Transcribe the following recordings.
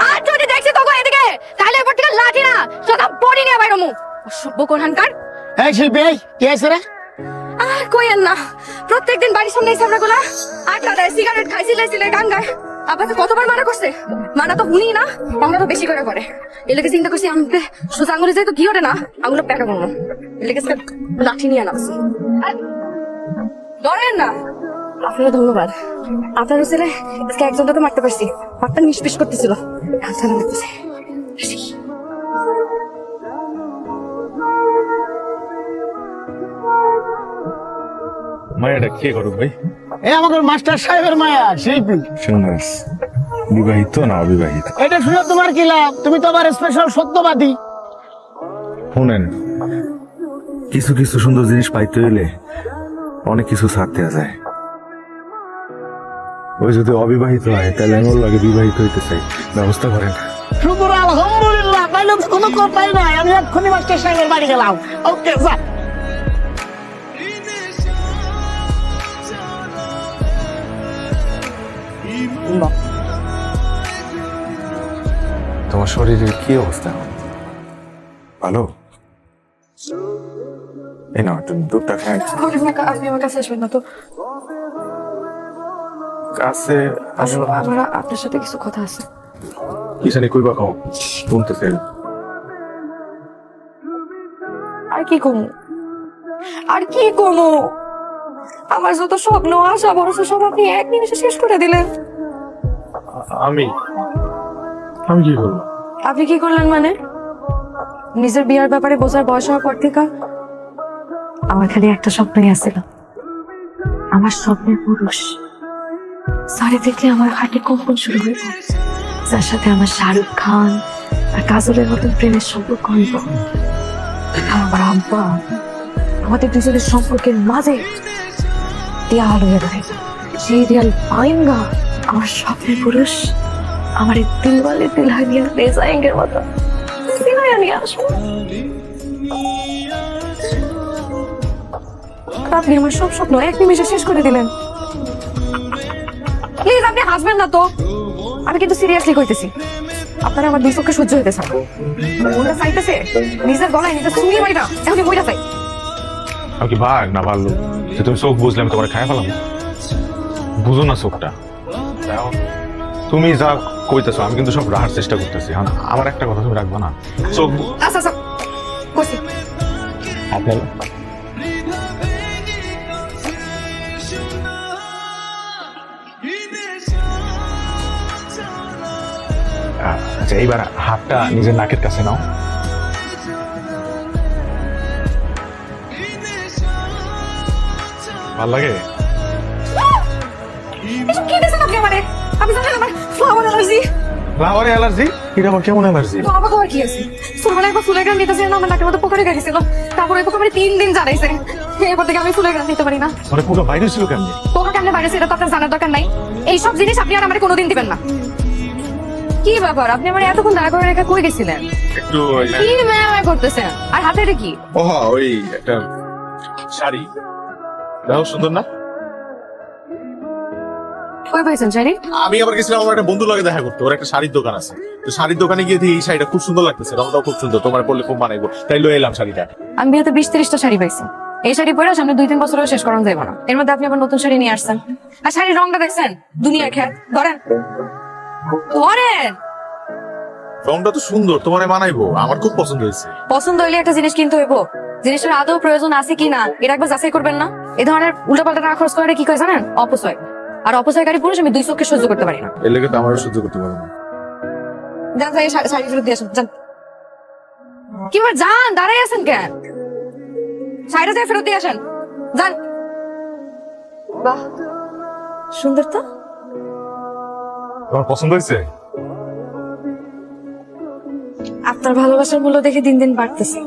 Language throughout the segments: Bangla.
আর যদি দেখছি তোকে এদিকে তাহলে এবার থেকে লাঠি না সোজা বডি নিয়ে বাইরে মু অসভ্য কোনখানকার। এই শিল্পী কি আছে রে? আর কইেন না, প্রত্যেকদিন বাড়ির সামনে এই সামনেগুলা আটলা দেয়, সিগারেট খাই সিলে গান গায়। আপনাকে কতবার মানা করছে, মানা তো শুনি না, আমরা তো বেশি করে করে। এলাকে চিন্তা করছি আমাকে সোজা আঙুলে যাই তো কি ওঠে না, আঙুলে প্যাকা করবো এলাকে লাঠি নিয়ে নামছি। ধরেন না, আপনারা ধন্যবাদ। আপনার ছেলে আজকে একজনটা তো মারতে পারছি, মারটা নিষ্পিস করতেছিল, লাগতেছে। মায়াটা কে করো ভাই? এ আমাদের মাস্টার সাহেবের মায়া শিল্পী। সুন্দর, বিবাহিত না অবিবাহিত? এটা শুনে তোমার কি লাভ? তুমি তো আবার স্পেশাল সত্যবাদী। শুনেন, কিছু কিছু সুন্দর জিনিস পাইতে হইলে অনেক কিছু ছাড়তে যায়। ওই যদি অবিবাহিত হয় তাহলে আমি ওর লাগে বিবাহিত হইতে চাই, ব্যবস্থা করেন। শুকুর আলহামদুলিল্লাহ, তাইলে তো কোনো কথাই নাই। আমি এক্ষুনি মাস্টার সাহেবের বাড়ি গেলাম। ওকে যা। তোমার শরীরের কি অবস্থা? ভালো? এই না, তুমি দুধটা খাই। আপনি আমার কাছে আসবেন না তো, কাছে আসো। আমার আপনার সাথে কিছু কথা আছে। কি জানি কইবা কও, শুনতেছে। আর কি কমু, আর কি কমু? আমার যত স্বপ্ন আশা ভরসা সব আপনি এক নিমিষে শেষ করে দিলেন। আমি কি করবো? আপনি কি করলেন মানে? নিজের বিয়ার ব্যাপারে বোঝার বয়স হওয়ার পর থেকে আমার খালি একটা স্বপ্নই আসছিল, আমার স্বপ্নের পুরুষ সারি দেখলে আমার হার্টে কম্পন শুরু হয়ে যায়, যার সাথে আমার শাহরুখ খান আর কাজলের মতন প্রেমের সম্পর্ক হইব। আমার আব্বা আমাদের দুজনের সম্পর্কের মাঝে দেয়াল হয়ে দাঁড়ায়, সেই দেয়াল ভাঙা আমার স্বপ্নের পুরুষ আমার এই দিলওয়ালে দিলহানিয়া ले जाएंगे মতো সিনায়া নিয়ে আসবো। আপনি আমার সব স্বপ্ন এক নিমিষে শেষ করে দিলেন। প্লিজ আপনি হাসবেন না তো, আমি কিন্তু সিরিয়াসলি কইতেছি। আপনারা আমার দুই চোখে সহ্য হইতেছে না, মনটা চাইতেছে নিজের গলায় নিজের সুই মারি না, এখন মইটা চাই। আমি কি ভাগ না ভালো যে তুমি চোখ বুঝলাম তোমার খায় ফেলাম? বুঝো না চোখটা। তুমি যা কইতেছো আমি কিন্তু সব রাখার চেষ্টা করতেছি। আমার একটা কথা তুমি রাখবো না? চোখ আচ্ছা আচ্ছা কইছি। আপনার আচ্ছা, এইবার হাতটা নিজের নাকের কাছে নাও। ভাল লাগে? এসব কি দিছেন আপনি আমারে? আপনি জানেন আমার ফ্লাওয়ার অ্যালার্জি। Flower allergy? এটা আবার কেমন অ্যালার্জি? তো আমার খবর কি আছে? ছোটবেলায় একবার ফুলের গ্রান নিতেছে না, আমার নাকের মধ্যে পোকা লেগে গেছিল। তারপরে পোকা আমার 3 দিন জ্বালাইছে। এরপর থেকে আমি ফুলের গ্রান নিতে পারি না। মানে পুরো ভাইরাস ছিল কেমন? পোকা কেমনে বাইরে সেটা তো আপনার জানার দরকার নাই। এইসব জিনিস আপনি আর আমারে কোনোদিন দিবেন না। কি ব্যাপার, আপনি আমার এতক্ষণ দাঁড়া করে রেখে কই গেছিলেন? একটু কি ম্যাম করতেছেন? আর হাতে এটা কি? ওহা, ওই একটা শাড়ি। দেখো সুন্দর না? কই পাইছেন শাড়ি? আমি আবার গেছিলাম আমার একটা বন্ধুর লগে দেখা করতে, ওর একটা শাড়ির দোকান আছে। তো শাড়ির দোকানে গিয়ে দেখি এই শাড়িটা খুব সুন্দর লাগতেছে, রংটাও খুব সুন্দর, তোমার পরলে খুব মানাইবো, তাই লয়ে এলাম শাড়িটা। আমি বিয়েতে 20-30টা শাড়ি পাইছি। এই শাড়ি পরে সামনে 2-3 বছরেও শেষ করানো যাবে না। এর মধ্যে আপনি আবার নতুন শাড়ি নিয়ে আসছেন। আর শাড়ির রংটা দেখছেন? দুনিয়ার খেয়াল। ধরেন ধরেন। রংটা তো সুন্দর, তোমারে মানাইবো, আমার খুব পছন্দ হয়েছে। পছন্দ হইলে একটা জিনিস কিনতে হইব, জিনিসটার আদৌ প্রয়োজন আছে কিনা এটা একবার যাচাই করবেন না? এই ধরনের উল্টাপাল্টা টাকা খরচ করে কি কয় জানেন? অপচয়। আর অপচয়কারী পুরুষ আমি 2 চোখে সহ্য করতে পারি না। এর লেগে তো আমারও সহ্য করতে পারবো না। যান যাই শাড়ি ফেরত দিয়ে আসুন, যান। কি ব্যাপার, যান, দাঁড়াই আছেন কেন? শাড়িটা দিয়ে ফেরত দিয়ে আসেন, যান। বাহ, সুন্দর তো। তোমার পছন্দ হয়েছে? আপনার ভালোবাসার মূল্য দেখে দিন দিন বাড়তেছে।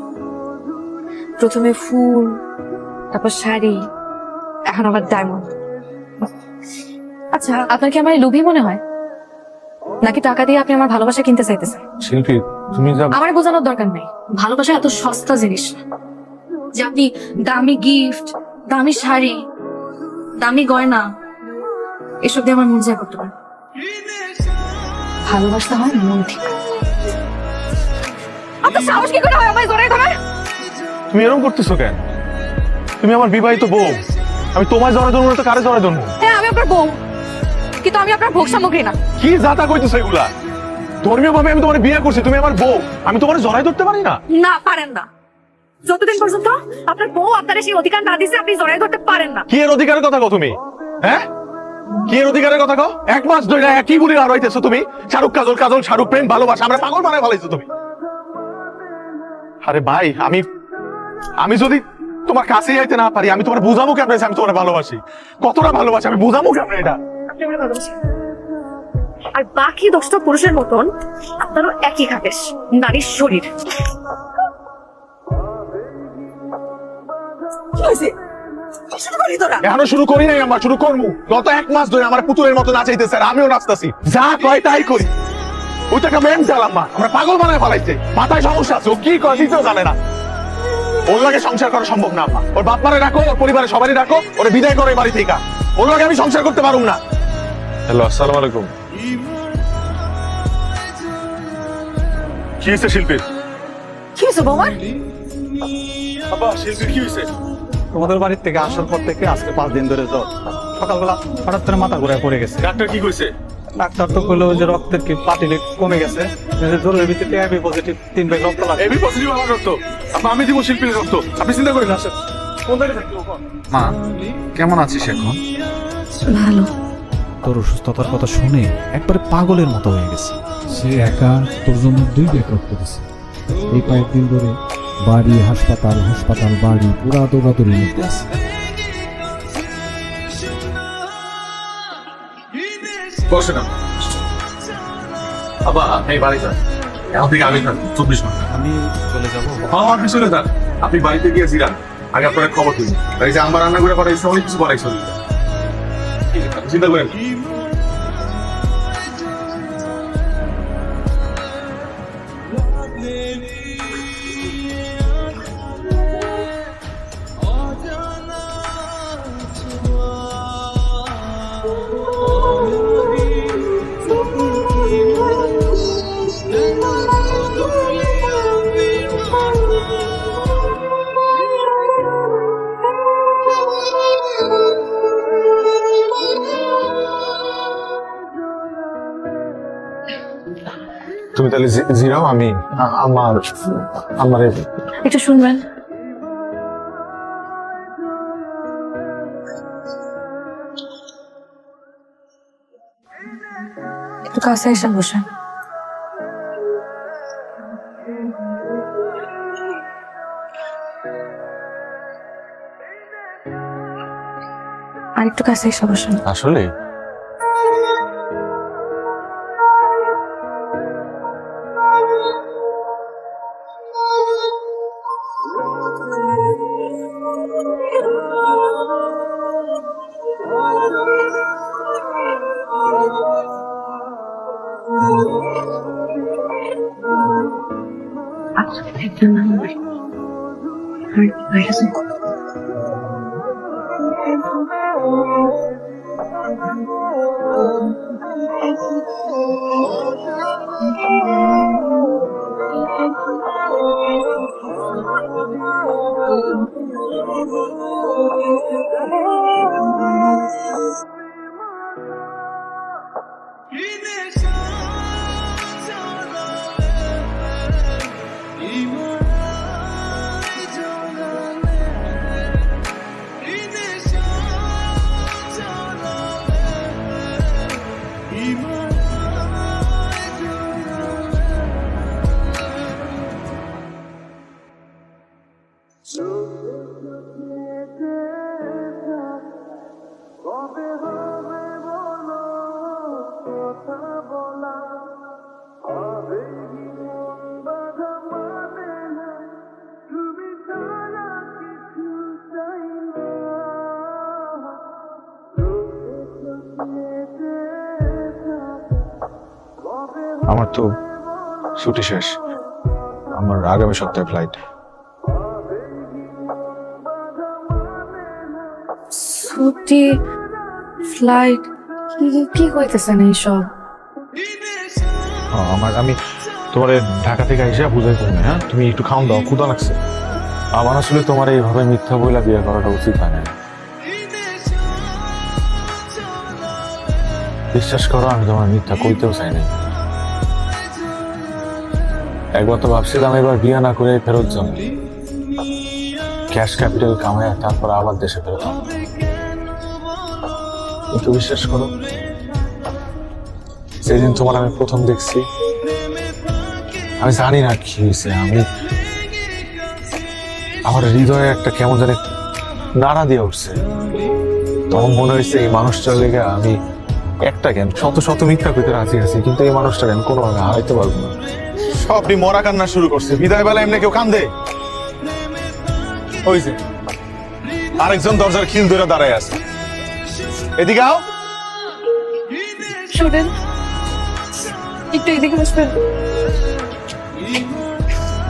প্রথমে ফুল, তারপর শাড়ি, এখন আবার ডায়মন্ড। আচ্ছা, আপনার কি আমার লোভী মনে হয়, নাকি টাকা দিয়ে আপনি আমার ভালোবাসা কিনতে চাইতেছেন? শিল্পী, তুমি যা আমার বোঝানোর দরকার নেই, ভালোবাসা এত সস্তা জিনিস না যে আপনি দামি গিফট, দামি শাড়ি, দামি গয়না এসব দিয়ে আমার মন জয় করতে পারেন। ভালোবাসতে হয় মন থেকে। আপনার সাহস কি করে হয় আমায় জড়াই ধরে? তুমি এরকম করতেছো কেন? তুমি আমার বিবাহিত বউ, আমি তোমায় জড়াই ধরবো না তো কারে জড়াই ধরবো? হ্যাঁ আমি আপনার বউ, কিন্তু আমি আপনার ভোগ সামগ্রী না। কি যাতা কইতেছো এগুলা? ধর্মীয় ভাবে আমি তোমার বিয়ে করছি, তুমি আমার বউ, আমি তোমার জড়াই ধরতে পারি না? না পারেন না। যতদিন পর্যন্ত আপনার বউ আপনার সেই অধিকার না দিছে আপনি জড়াই ধরতে পারেন না। কি এর অধিকারের কথা কও তুমি? হ্যাঁ, কি এর অধিকারের কথা কও? এক মাস ধরে একই বলি আর হইতেছো তুমি। শাহরুখ কাজল, কাজল শাহরুখ, প্রেম ভালোবাসা, আমরা পাগল বানায় ফেলাইছো তুমি। আরে ভাই, আমি যদি তোমার কাছে যাইতে না পারি, আমি তোমার বুঝাবো কেমনে যে আমি তোমার ভালোবাসি, কতটা ভালোবাসি আমি বুঝাবো কেমনে এটা? আপনি আমার ভালোবাসেন। আর বাকি 10টা পুরুষের মতন আপনারও একই খাবেশ, নারীর শরীর। কি হয়েছে? এখনো শুরু করি নাই, আমরা শুরু করবো। গত এক মাস ধরে আমার পুতুলের মতো নাচাইতেছে আর আমিও নাচতেছি, যা কয় তাই করি। ওই টাকা মেম চালাম্মা, আমরা পাগল বানায় ফেলাইছে। মাথায় সমস্যা আছে, ও কি কয় দিতেও জানে না। ওর লাগে সংসার করা সম্ভব না আম্মা। ওর বাপ মারে রাখো, ওর পরিবারের সবারই রাখো, ওরে বিদায় করো এই বাড়ি থেকে। ওর লাগে আমি সংসার করতে পারুম না। হ্যালো, আসসালামু আলাইকুম। কি হয়েছে শিল্পীর? কি হয়েছে বৌমার? বাবা, শিল্পীর কি হয়েছে? তোমাদের বাড়ির থেকে আসার পর থেকে আজকে 5 দিন ধরে জ্বর। সকালবেলা হঠাৎ করে মাথা ঘুরে পড়ে গেছে। ডাক্তার কি কইছে? ডাক্তার তো কইলো যে রক্তের কি প্লাটিলেট কমে গেছে, জ্বরের ভিত্তিতে এবি পজিটিভ 3 ব্যাগ রক্ত লাগবে। এবি পজিটিভ আমার রক্ত, আমি দিব শিল্পীর রক্ত, আপনি চিন্তা করেন। আসেন। কোন জায়গায় থাকতো? মা, কেমন আছিস এখন? ভালো। তোর অসুস্থতার কথা শুনে একবারে পাগলের মতো হয়ে গেছে। সে একা তোর জন্য 2 ব্যাগ রক্ত দিছে। এই কয়েকদিন ধরে বাড়ি হাসপাতাল হাসপাতাল বাড়ি পুরা দৌড়াদৌড়ির মধ্যে আছে। বসে না বাবা, এই বাড়ি যান। এখন থেকে আমি থাকবো 24 ঘন্টা। আমি চলে যাব। হ্যাঁ, আপনি চলে যান। আপনি বাড়িতে গিয়ে জিরান, আগে আপনার খবর দিন। এই যে আমার রান্না করে পাঠাইছে, অনেক কিছু বানাইছে। ঠিক আছে, আপনি চিন্তা করেন না। তুমি তাহলে জিরাও, আমি আমার একটু শুনবেন। একটু কাছে এসে বসেন। আর একটু কাছে এসে বসেন। আসলে আমার তো ছুটি শেষ, আমার আগামী সপ্তাহে ফ্লাইট। ছুটি, ফ্লাইট, কি হইতেছেন এইসব? আমি তোমার ঢাকা থেকে এসে বুঝাই তুমি, হ্যাঁ তুমি একটু খাওন দাও, ক্ষুধা লাগছে। আমার আসলে তোমার এইভাবে মিথ্যা বইলা বিয়ে করাটা উচিত হয় না। বিশ্বাস করো, আমি তোমার মিথ্যা কইতেও চাই না। একবার তো ভাবছিলাম এবার বিয়ে না করে ফেরত যাবো, ক্যাশ ক্যাপিটাল কামায় তারপর আবার দেশে ফেরত। একটু বিশ্বাস করো, সেদিন তোমার আমি প্রথম দেখছি, আমি জানি না কি হয়েছে, আমার হৃদয়ে একটা কেমন জানি নাড়া দিয়ে উঠছে। তখন মনে হয়েছে এই মানুষটার লেগে আমি একটা জ্ঞান শত শত মিথ্যা কইতে রাজি আছি, কিন্তু এই মানুষটা জ্ঞান কোনোভাবে হারাইতে পারবো না। সবটি মরা কান্না শুরু করছে, বিদায় বেলা এমনি কেউ কান্দে? ওই যে আরেকজন দরজার খিল ধরে দাঁড়ায় আছে, এদিকে আও। শুনেন, একটু এদিকে বসবেন।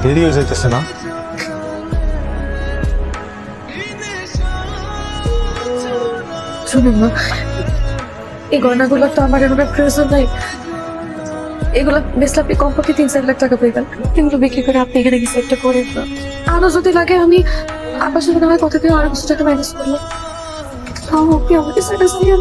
দেরি হয়ে যাইতেছে না? শুনুন না, এই গয়নাগুলো তো আমার এভাবে প্রয়োজন নাই। এগুলো বেচলে আপনি কমপক্ষে 3-4 লাখ টাকা পেয়ে গেলেন। এগুলো বিক্রি করে আপনি এখানে কিছু একটা করে আরো যদি লাগে আমি আপনার সাথে না হয় কথা দিয়ে আরো কিছু টাকা ম্যানেজ করলাম। আপনি আমাকে সেটা জানিয়ে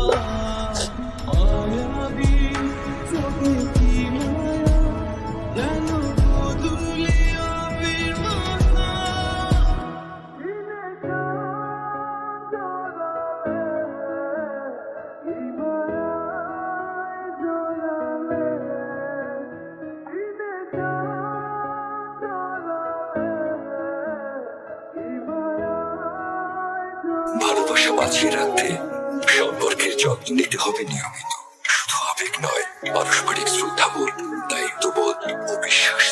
ভালোবাসা বাঁচিয়ে রাখতে সম্পর্কের যত্ন নিতে হবে নিয়মিত। শুধু আবেগ নয়, পারস্পরিক শ্রদ্ধাবোধ, দায়িত্ববোধ ও বিশ্বাস